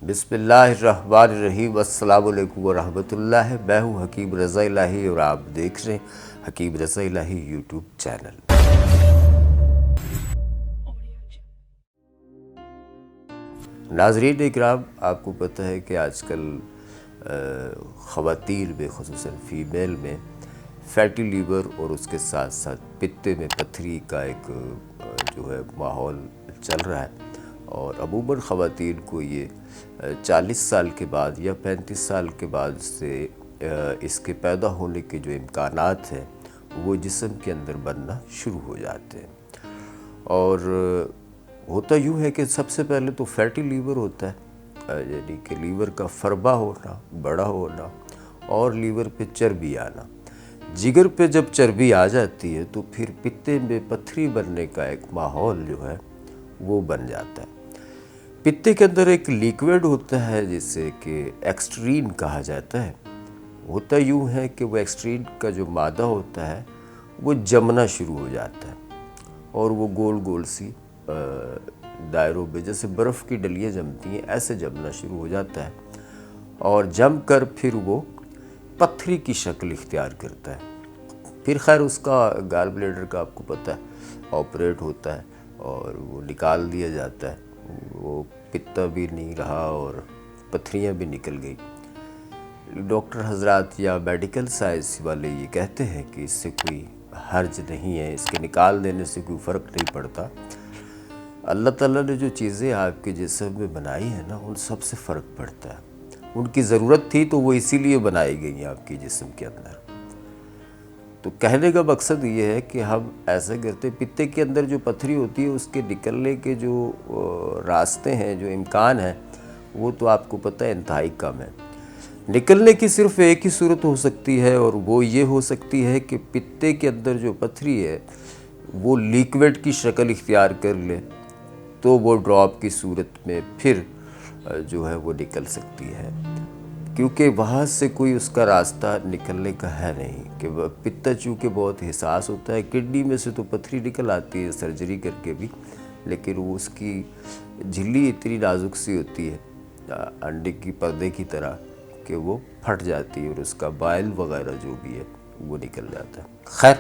बिस्मिल्लाहिर्रहमानिर्रहीम। अस्सलाम वालेकुम वरहमतुल्लाह। मैं हूँ हकीम रज़ा इलाही और आप देख रहे हैं हकीम रज़ा इलाही यूट्यूब चैनल। नाज़रीन इकराम, आपको पता है कि आजकल ख़वातीन में ख़ुसूसन फ़ीमेल में फैटी लीवर और उसके साथ साथ पित्ते में पथरी का एक जो है माहौल चल रहा है। और अमूमन ख़वातीन को ये 40 साल के बाद या 35 साल के बाद से इसके पैदा होने के जो इम्कानात हैं वो जिस्म के अंदर बनना शुरू हो जाते हैं। और होता यूँ है कि सबसे पहले तो फैटी लीवर होता है, यानी कि लीवर का फरबा होना, बड़ा होना और लीवर पे चर्बी आना। जिगर पे जब चर्बी आ जाती है तो फिर पित्ते में पथरी बनने का एक माहौल जो है वो बन जाता है। पित्ते के अंदर एक लिक्विड होता है जिसे कि एक्सट्रीन कहा जाता है। होता यूँ है कि वो एक्सट्रीन का जो मादा होता है वो जमना शुरू हो जाता है और वो गोल गोल सी दायरों में जैसे बर्फ़ की डलियाँ जमती हैं ऐसे जमना शुरू हो जाता है और जम कर फिर वो पथरी की शक्ल इख्तियार करता है। फिर खैर उसका गाल ब्लैडर का आपको पता है ऑपरेट होता है और वो निकाल दिया जाता है। वो पित्ता भी नहीं रहा और पथरियाँ भी निकल गई। डॉक्टर हजरात या मेडिकल साइंस वाले ये कहते हैं कि इससे कोई हर्ज नहीं है, इसके निकाल देने से कोई फ़र्क नहीं पड़ता। अल्लाह ताला ने जो चीज़ें आपके जिस्म में बनाई हैं ना, उन सब से फ़र्क पड़ता है। उनकी ज़रूरत थी तो वो इसीलिए बनाई गई हैं आपके जिस्म के अंदर। तो कहने का मकसद ये है कि हम ऐसा करते, पित्ते के अंदर जो पथरी होती है उसके निकलने के जो रास्ते हैं, जो इम्कान है, वो तो आपको पता है इंतहाई कम है। निकलने की सिर्फ एक ही सूरत हो सकती है और वो ये हो सकती है कि पित्ते के अंदर जो पथरी है वो लिक्विड की शक्ल इख्तियार कर ले, तो वो ड्रॉप की सूरत में फिर जो है वो निकल सकती है, क्योंकि वहाँ से कोई उसका रास्ता निकलने का है नहीं। कि पित्ता चूँकि बहुत हिसास होता है, किडनी में से तो पथरी निकल आती है सर्जरी करके भी, लेकिन वो उसकी झिल्ली इतनी नाजुक सी होती है अंडे की पर्दे की तरह कि वो फट जाती है और उसका बाइल वगैरह जो भी है वो निकल जाता है। खैर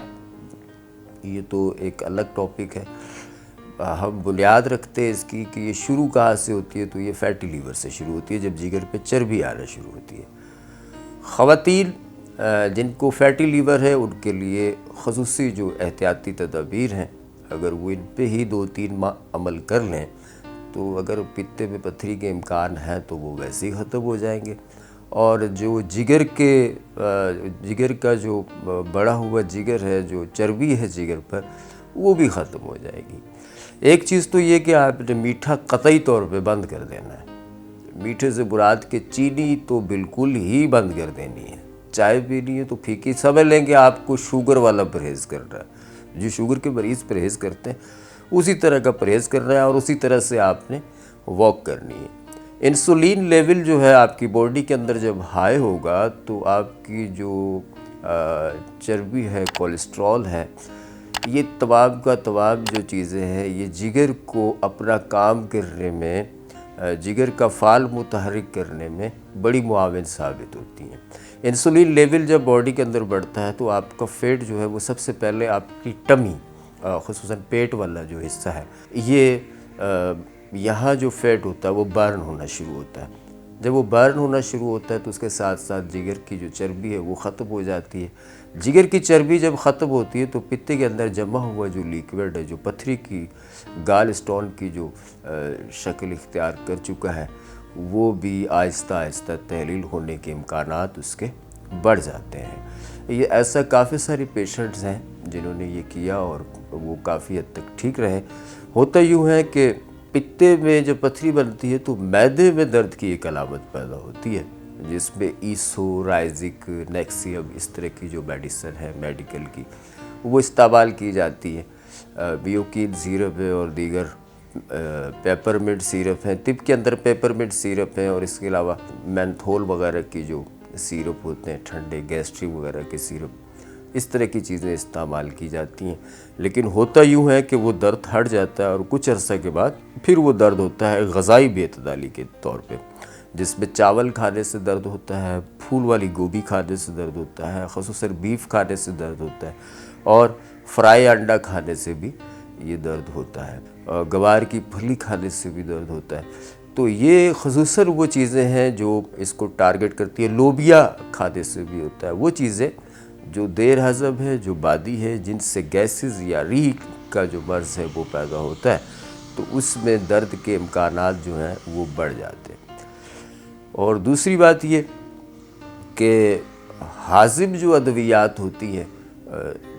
ये तो एक अलग टॉपिक है। हम बुनियाद रखते हैं इसकी कि ये शुरू कहाँ से होती है, तो ये फैटी लीवर से शुरू होती है जब जिगर पे चर्बी आना शुरू होती है। ख़वातीन जिनको फैटी लीवर है उनके लिए ख़ुसूसी जो एहतियाती तदाबीर हैं, अगर वो इन पे ही 2-3 माह अमल कर लें तो अगर पित्ते में पथरी के इम्कान हैं तो वो वैसे ही ख़त्म हो जाएंगे। और जो जिगर का जो बड़ा हुआ जिगर है, जो चर्बी है जिगर पर, वो भी ख़त्म हो जाएगी। एक चीज़ तो ये कि आपने मीठा कतई तौर पे बंद कर देना है। मीठे से मुराद के चीनी तो बिल्कुल ही बंद कर देनी है। चाय पीनी है तो फीकी, समझ लेंगे आपको शुगर वाला परहेज़ करना है। जो शुगर के मरीज़ परहेज़ करते हैं उसी तरह का परहेज़ करना है और उसी तरह से आपने वॉक करनी है। इंसुलिन लेवल जो है आपकी बॉडी के अंदर जब हाई होगा तो आपकी जो चर्बी है, कोलेस्ट्रॉल है, ये तमाम का तमाम जो चीज़ें हैं ये जिगर को अपना काम करने में, जिगर का फाल मुतहरिक करने में बड़ी मुआविन साबित होती हैं। इंसुलिन लेवल जब बॉडी के अंदर बढ़ता है तो आपका फ़ैट जो है वो सबसे पहले आपकी टमी, ख़ुसूसन पेट वाला जो हिस्सा है, ये यहाँ जो फ़ैट होता है वो बर्न होना शुरू होता है। जब वो बर्न होना शुरू होता है तो उसके साथ साथ जिगर की जो चर्बी है वो ख़त्म हो जाती है। जिगर की चर्बी जब ख़त्म होती है तो पित्ते के अंदर जमा हुआ जो लिक्विड है, जो पथरी की गाल स्टोन की जो शक्ल इख्तियार कर चुका है, वो भी आहिस्ता आहिस्ता तहलील होने के इम्कानात उसके बढ़ जाते हैं। ये ऐसा काफ़ी सारे पेशेंट्स हैं जिन्होंने ये किया और वो काफ़ी हद तक ठीक रहे। होता यूँ है कि पित्ते में जब पथरी बनती है तो मैदे में दर्द की एक अलामत पैदा होती है, जिसमें ईसोराइजिक, नेक्सियम, इस तरह की जो मेडिसिन है मेडिकल की वो इस्तेमाल की जाती है। बियोकीन सिरप है और दीगर पेपरमिंट सिरप हैं। तिब के अंदर पेपरमिंट सिरप है और इसके अलावा मेंथोल वगैरह की जो सिरप होते हैं, ठंडे गैस्ट्रिक वगैरह के सिरप, اس طرح کی چیزیں استعمال کی جاتی ہیں۔ لیکن ہوتا یوں ہے کہ وہ درد ہٹ جاتا ہے اور کچھ عرصہ کے بعد پھر وہ درد ہوتا ہے غذائی بے اعتدالی کے طور پہ، جس میں چاول کھانے سے درد ہوتا ہے، پھول والی گوبھی کھانے سے درد ہوتا ہے، خصوصاً بیف کھانے سے درد ہوتا ہے، اور فرائی انڈا کھانے سے بھی یہ درد ہوتا ہے، اور گوار کی پھلی کھانے سے بھی درد ہوتا ہے۔ تو یہ خصوصاً وہ چیزیں ہیں جو اس کو ٹارگٹ کرتی ہیں۔ لوبیا کھانے سے بھی ہوتا ہے، وہ چیزیں جو دیر ہضم ہے، جو بادی ہے، جن سے گیسز یا ریح کا جو مرض ہے وہ پیدا ہوتا ہے، تو اس میں درد کے امکانات جو ہیں وہ بڑھ جاتے ہیں۔ اور دوسری بات یہ کہ ہاضم جو ادویات ہوتی ہیں،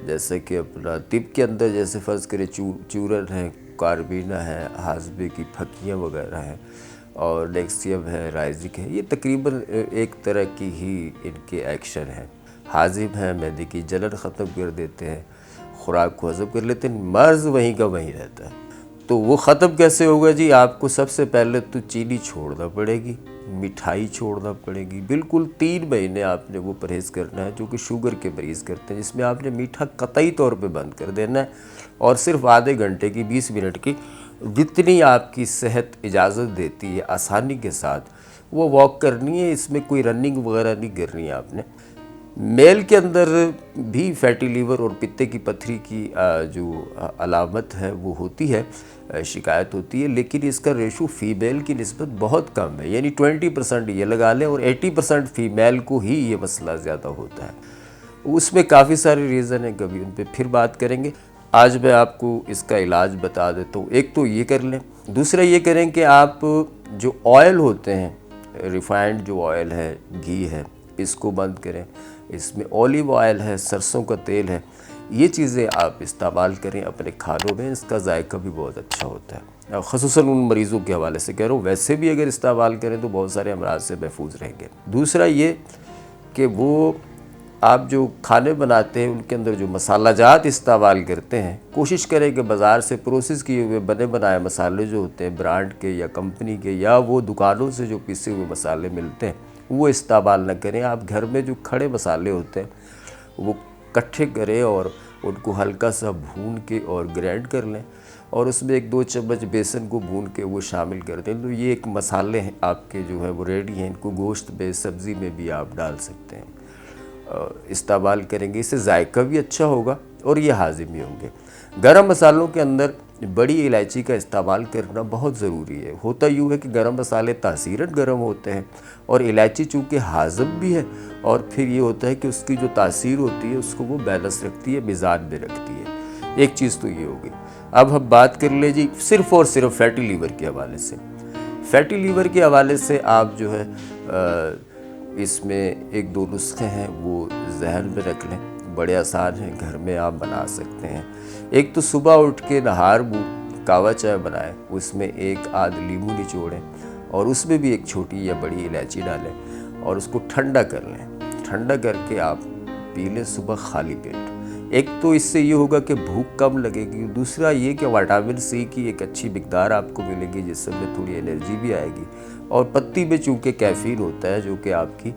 جیسے کہ اپنا طب کے اندر جیسے فرض کرے چورن ہے، کاربینہ ہے، ہاضمے کی پھکیاں وغیرہ ہیں، اور لیکسیم ہے، رائزک ہے، یہ تقریباً ایک طرح کی ہی ان کے ایکشن ہیں۔ ہاضم ہے، معدے کی جلن ختم کر دیتے ہیں، خوراک کو ہضم کر لیتے ہیں، مرض وہیں کا وہیں رہتا ہے۔ تو وہ ختم کیسے ہوگا جی؟ آپ کو سب سے پہلے تو چینی چھوڑنا پڑے گی، مٹھائی چھوڑنا پڑے گی، بالکل 3 مہینے آپ نے وہ پرہیز کرنا ہے جو کہ شوگر کے مریض کرتے ہیں، جس میں آپ نے میٹھا قطعی طور پہ بند کر دینا ہے، اور صرف آدھے گھنٹے کی 20 منٹ کی جتنی آپ کی صحت اجازت دیتی ہے آسانی کے ساتھ وہ واک کرنی ہے۔ اس میں کوئی رننگ وغیرہ نہیں کرنی ہے آپ نے۔ میل کے اندر بھی فیٹی لیور اور پتے کی پتھری کی جو علامت ہے وہ ہوتی ہے، شکایت ہوتی ہے، لیکن اس کا ریشو فیمیل کی نسبت بہت کم ہے، یعنی 20% یہ لگا لیں، اور 80% فیمیل کو ہی یہ مسئلہ زیادہ ہوتا ہے۔ اس میں کافی سارے ریزن ہیں، کبھی ان پہ پھر بات کریں گے۔ آج میں آپ کو اس کا علاج بتا دیتا ہوں۔ ایک تو یہ کر لیں، دوسرا یہ کریں کہ آپ جو آئل ہوتے ہیں، ریفائنڈ جو آئل ہے، گھی ہے، اس کو بند کریں۔ اس میں اولیو آئل ہے، سرسوں کا تیل ہے، یہ چیزیں آپ استعمال کریں اپنے کھانوں میں، اس کا ذائقہ بھی بہت اچھا ہوتا ہے، خصوصاً ان مریضوں کے حوالے سے کہہ رہا ہوں۔ ویسے بھی اگر استعمال کریں تو بہت سارے امراض سے محفوظ رہیں گے۔ دوسرا یہ کہ وہ آپ جو کھانے بناتے ہیں ان کے اندر جو مسالہ جات استعمال کرتے ہیں، کوشش کریں کہ بازار سے پروسیس کیے ہوئے بنے بنائے مسالے جو ہوتے ہیں برانڈ کے یا کمپنی کے یا وہ دکانوں سے جو پیسے ہوئے مسالے ملتے ہیں وہ استعمال نہ کریں۔ آپ گھر میں جو کھڑے مسالے ہوتے ہیں وہ کٹھے کریں اور ان کو ہلکا سا بھون کے اور گرائنڈ کر لیں، اور اس میں 1-2 چمچ بیسن کو بھون کے وہ شامل کر دیں، تو یہ ایک مسالے ہیں آپ کے جو ہے وہ ریڈی ہیں۔ ان کو گوشت میں، سبزی میں بھی آپ ڈال سکتے ہیں، استعمال کریں گے، اس سے ذائقہ بھی اچھا ہوگا اور یہ ہاضم بھی ہوں گے۔ گرم مسالوں کے اندر بڑی الائچی کا استعمال کرنا بہت ضروری ہے۔ ہوتا یوں ہے کہ گرم مسالے تاثیراً گرم ہوتے ہیں، اور الائچی چونکہ ہاضم بھی ہے، اور پھر یہ ہوتا ہے کہ اس کی جو تاثیر ہوتی ہے اس کو وہ بیلنس رکھتی ہے، میزان میں رکھتی ہے۔ ایک چیز تو یہ ہوگی۔ اب ہم بات کر لیں جی صرف اور صرف فیٹی لیور کے حوالے سے۔ فیٹی لیور کے حوالے سے آپ جو ہے اس میں 1-2 نسخے ہیں وہ ذہن میں رکھ لیں، بڑے آسان ہیں، گھر میں آپ بنا سکتے ہیں۔ ایک تو صبح اٹھ کے نہار منہ کاوا چائے بنائیں، اس میں 1-8 لیموں نچوڑیں، اور اس میں بھی ایک چھوٹی یا بڑی الائچی ڈالیں، اور اس کو ٹھنڈا کر لیں۔ ٹھنڈا کر کے آپ پی لیں صبح خالی پیٹ۔ ایک تو اس سے یہ ہوگا کہ بھوک کم لگے گی، دوسرا یہ کہ وٹامن سی کی ایک اچھی مقدار آپ کو ملے گی، جس سے میں تھوڑی انرجی بھی آئے گی، اور پتی میں چونکہ کیفین ہوتا ہے جو کہ آپ کی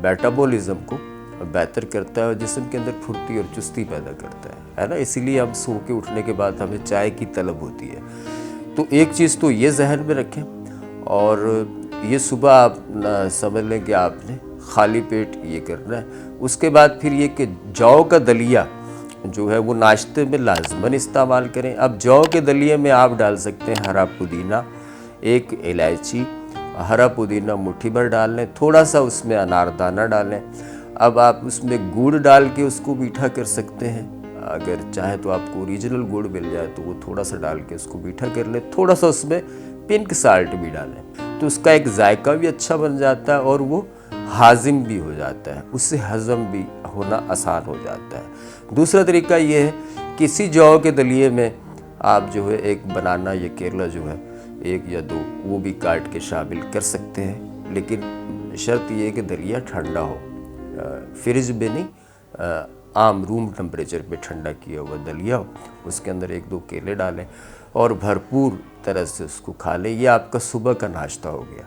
میٹابولزم کو بہتر کرتا ہے اور جسم کے اندر پھرتی اور چستی پیدا کرتا ہے نا، اسی لیے ہم سو کے اٹھنے کے بعد ہمیں چائے کی طلب ہوتی ہے۔ تو ایک چیز تو یہ ذہن میں رکھیں، اور یہ صبح آپ سمجھ لیں کہ آپ نے خالی پیٹ یہ کرنا ہے۔ اس کے بعد پھر یہ کہ جو کا دلیا جو ہے وہ ناشتے میں لازماً استعمال کریں۔ اب جو کے دلیے میں آپ ڈال سکتے ہیں ہرا پودینہ، 1 الائچی، ہرا پودینہ مٹھی بھر ڈال لیں، تھوڑا سا اس میں اناردانہ ڈالیں۔ اب آپ اس میں گڑ ڈال کے اس کو میٹھا کر سکتے ہیں، اگر چاہیں تو آپ کو اوریجنل گڑ مل جائے تو وہ تھوڑا سا ڈال کے اس کو میٹھا کر لیں، تھوڑا سا اس میں پنک سالٹ بھی ڈالیں، تو اس کا ایک ذائقہ بھی اچھا بن جاتا ہے اور وہ ہاضم بھی ہو جاتا ہے، اس سے ہضم بھی ہونا آسان ہو جاتا ہے۔ دوسرا طریقہ یہ ہے کسی جو کے دلیے میں آپ جو ہے 1 بنانا یا کیرلا جو ہے 1 یا 2 وہ بھی کاٹ کے شامل کر سکتے ہیں، لیکن شرط یہ ہے کہ دلیا ٹھنڈا ہو، فریج میں نہیں، عام روم ٹمپریچر پہ ٹھنڈا کیا ہوا دلیا ہو، اس کے اندر 1-2 کیلے ڈالیں اور بھرپور طرح سے اس کو کھا لیں۔ یہ آپ کا صبح کا ناشتہ ہو گیا۔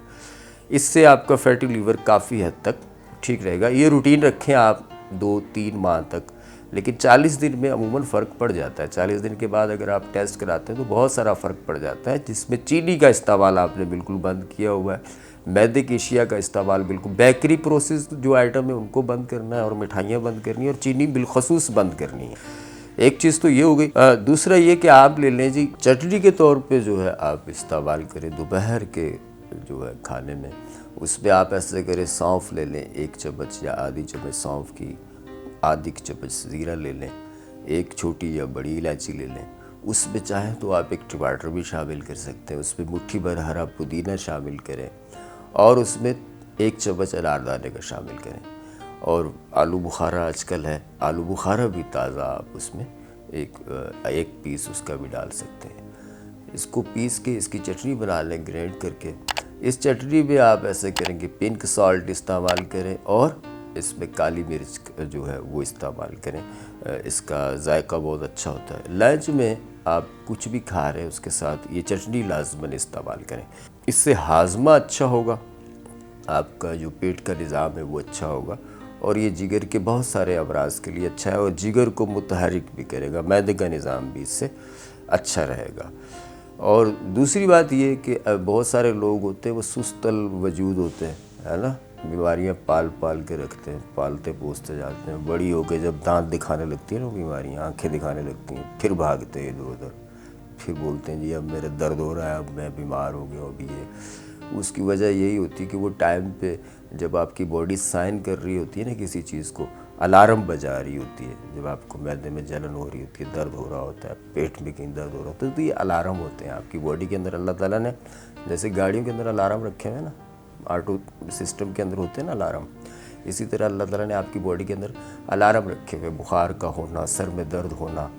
اس سے آپ کا فیٹی لیور کافی حد تک ٹھیک رہے گا۔ یہ روٹین رکھیں آپ 2-3 माह तक, लेकिन 40 दिन में अमूमन फ़र्क पड़ जाता है। 40 दिन के बाद अगर आप टेस्ट कराते हैं तो बहुत सारा फ़र्क पड़ जाता है, जिसमें चीनी का इस्तेमाल आपने बिल्कुल बंद किया हुआ है, मैदे की अशिया का इस्तेमाल बिल्कुल, बेकरी प्रोसेस जो आइटम है उनको बंद करना है और मिठाइयाँ बंद करनी है और चीनी बिलखसूस बंद करनी है। एक चीज़ तो ये हो गई। दूसरा ये कि आप ले लें जी, चटनी के तौर पे जो है आप इस्तेमाल करें दोपहर के जो है खाने में, उसमें आप ऐसे करें, सौंफ ले लें 1 चम्मच या आधी चम्मच सौंफ की, आधी चम्मच ज़ीरा ले लें, 1 छोटी या बड़ी इलायची ले लें, उसमें चाहें तो आप 1 टमाटर भी शामिल कर सकते हैं, उसमें मुट्ठी भर हरा पुदीना शामिल करें और उसमें 1 चम्मच अनारदाने का शामिल करें। और आलू बुखारा आजकल है, आलू बुखारा भी ताज़ा आप उसमें एक पीस उसका भी डाल सकते हैं। इसको पीस के इसकी चटनी बना लें ग्राइंड करके। इस चटनी में आप ऐसे करेंगे, पिंक सॉल्ट इस्तेमाल करें और इसमें काली मिर्च जो है वो इस्तेमाल करें, इसका जायका बहुत अच्छा होता है। लंच में आप कुछ भी खा रहे हैं उसके साथ ये चटनी लाजमन इस्तेमाल करें, इससे हाजमा अच्छा होगा, आपका जो पेट का निज़ाम है वो अच्छा होगा और ये जिगर के बहुत सारे अमराज के लिए अच्छा है और जिगर को मुतहरिक भी करेगा, मैदे का निज़ाम भी इससे अच्छा रहेगा। और दूसरी बात ये कि बहुत सारे लोग होते हैं वो सुस्तल वजूद होते हैं, है ना, बीमारियां पाल पाल के रखते हैं, पालते पोसते जाते हैं, बड़ी हो के जब दांत दिखाने लगती है ना बीमारियां, आंखें दिखाने लगती हैं, फिर भागते हैं इधर उधर, फिर बोलते हैं जी अब मेरा दर्द हो रहा है, अब मैं बीमार हो गया, अभी ये। उसकी वजह यही होती है कि वो टाइम पे जब आपकी बॉडी साइन कर रही होती है ना किसी चीज़ को, अलार्म बजा रही होती है, जब आपको मैदे में जलन हो रही होती है, दर्द हो रहा होता है, पेट में कहीं दर्द हो रहा होता है, तो ये अलार्म होते हैं आपकी बॉडी के अंदर। अल्लाह ताला ने जैसे गाड़ियों के अंदर अलार्म रखे हुए हैं ना, ऑटो सिस्टम के अंदर होते हैं ना अलार्म, इसी तरह अल्लाह ताला ने आपकी बॉडी के अंदर अलार्म रखे हुए, बुखार का होना, सर में दर्द होना,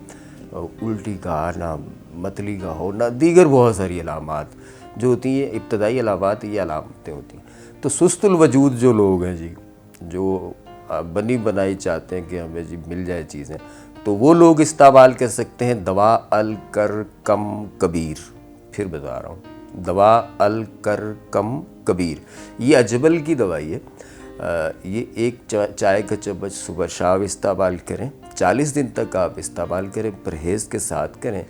उल्टी का आना, मतली का होना, दीगर बहुत सारी अलामात जो होती हैं, इब्तदाई अलामात, ये अलामतें होती हैं। तो सुस्तुल वजूद जो लोग हैं जी, जो बनी बनाई चाहते हैं कि हमें जी मिल जाए चीज़ें, तो वो लोग इस्तेमाल कर सकते हैं दवा अल कर कम कबीर। फिर बता रहा हूँ, दवा अल कर कम कबीर, ये अजबल की दवाई है। ये 1 चाय का चम्मच सुबह शाम इस्तेमाल करें, 40 दिन तक आप इस्तेमाल करें, परहेज़ के साथ करें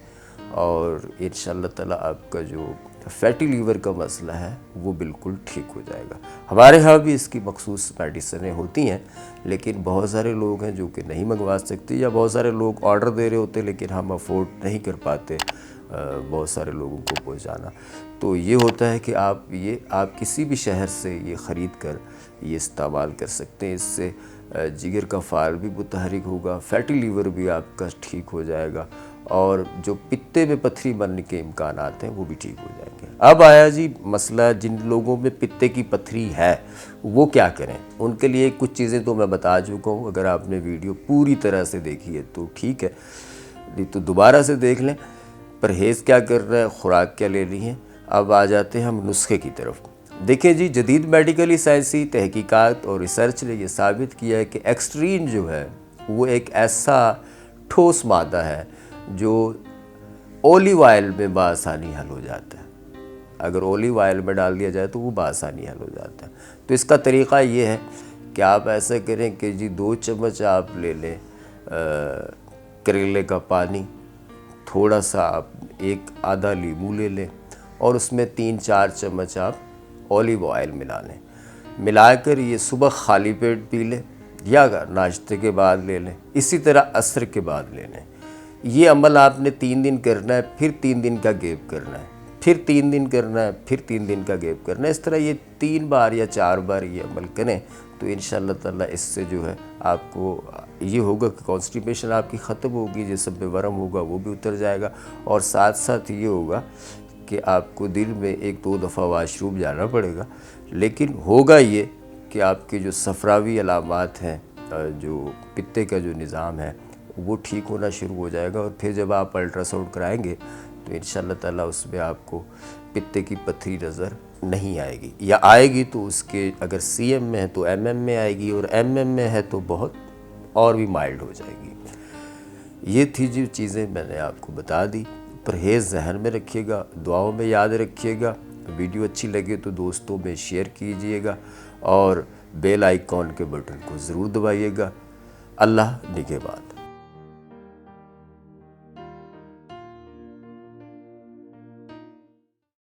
और इंशाअल्लाह ताला आपका जो फैटी लीवर का मसला है वो बिल्कुल ठीक हो जाएगा। हमारे यहाँ भी इसकी मखसूस मेडिसिनें होती हैं, लेकिन बहुत सारे लोग हैं जो कि नहीं मंगवा सकते, या बहुत सारे लोग ऑर्डर दे रहे होते लेकिन हम अफोर्ड नहीं कर पाते बहुत सारे लोगों को पहुँचाना। तो ये होता है कि आप किसी भी शहर से ये ख़रीद कर ये इस्तेमाल कर सकते हैं। इससे जिगर का फाल भी मुतहरिक होगा, फैटी लीवर भी आपका ठीक हो जाएगा और जो पित्ते में पत्थरी बनने के इम्कान आते हैं वो भी ठीक हो जाएंगे। अब आया जी मसला, जिन लोगों में पित्ते की पत्थरी है वो क्या करें। उनके लिए कुछ चीज़ें तो मैं बता चुका हूँ, अगर आपने वीडियो पूरी तरह से देखी है तो ठीक है, नहीं तो दोबारा से देख लें। परहेज़ क्या करना है, खुराक क्या लेनी है। अब आ जाते हैं हम नुस्खे की तरफ। देखें जी, जदीद मेडिकली साइंसी तहकीकात और रिसर्च ने यह साबित किया है कि एक्सट्रीन जो है वो एक ऐसा ठोस मादा है जो ओलिव ऑयल में बआसानी हल हो जाता है। अगर ओलिव ऑयल में डाल दिया जाए तो वो बआसानी हल हो जाता है। तो इसका तरीक़ा ये है कि आप ऐसे करें कि जी 2 चम्मच आप ले लें करेले का पानी, थोड़ा सा आप आधा नींबू ले लें और उसमें 3-4 चम्मच आप ओलिव ऑयल मिला लें। मिलाकर ये सुबह खाली पेट पी लें या नाश्ते के बाद ले लें, इसी तरह असर के बाद ले लें। ये अमल आपने 3 दिन करना है, फिर 3 दिन का गैप करना है, फिर 3 दिन करना है, फिर 3 दिन का गैप करना है। इस तरह ये 3 बार या 4 बार ये अमल करें तो इंशाअल्लाह ताला इससे जो है आपको ये होगा कि कॉन्स्टिपेशन आपकी ख़त्म होगी, जिसम पे वरम होगा वो भी उतर जाएगा और साथ साथ ये होगा कि आपको दिन में 1-2 दफ़ा वाशरूम जाना पड़ेगा, लेकिन होगा ये कि आपके जो सफरावी अलामात हैं, जो पित्ते का जो निज़ाम है वो ठीक होना शुरू हो जाएगा। और फिर जब आप अल्ट्रासाउंड कराएंगे तो इंशाअल्लाह ताला उसमें आपको पित्ते की पत्थरी नज़र नहीं आएगी, या आएगी तो उसके अगर सीएम में है तो एमएम में आएगी और एमएम में है तो बहुत और भी माइल्ड हो जाएगी। ये थी जो चीज़ें मैंने आपको बता दी। परहेज़ जहन में रखिएगा, दुआओं में याद रखिएगा। वीडियो अच्छी लगे तो दोस्तों में शेयर कीजिएगा और बेल आइकॉन के बटन को ज़रूर दबाइएगा। اللہ نگہبان۔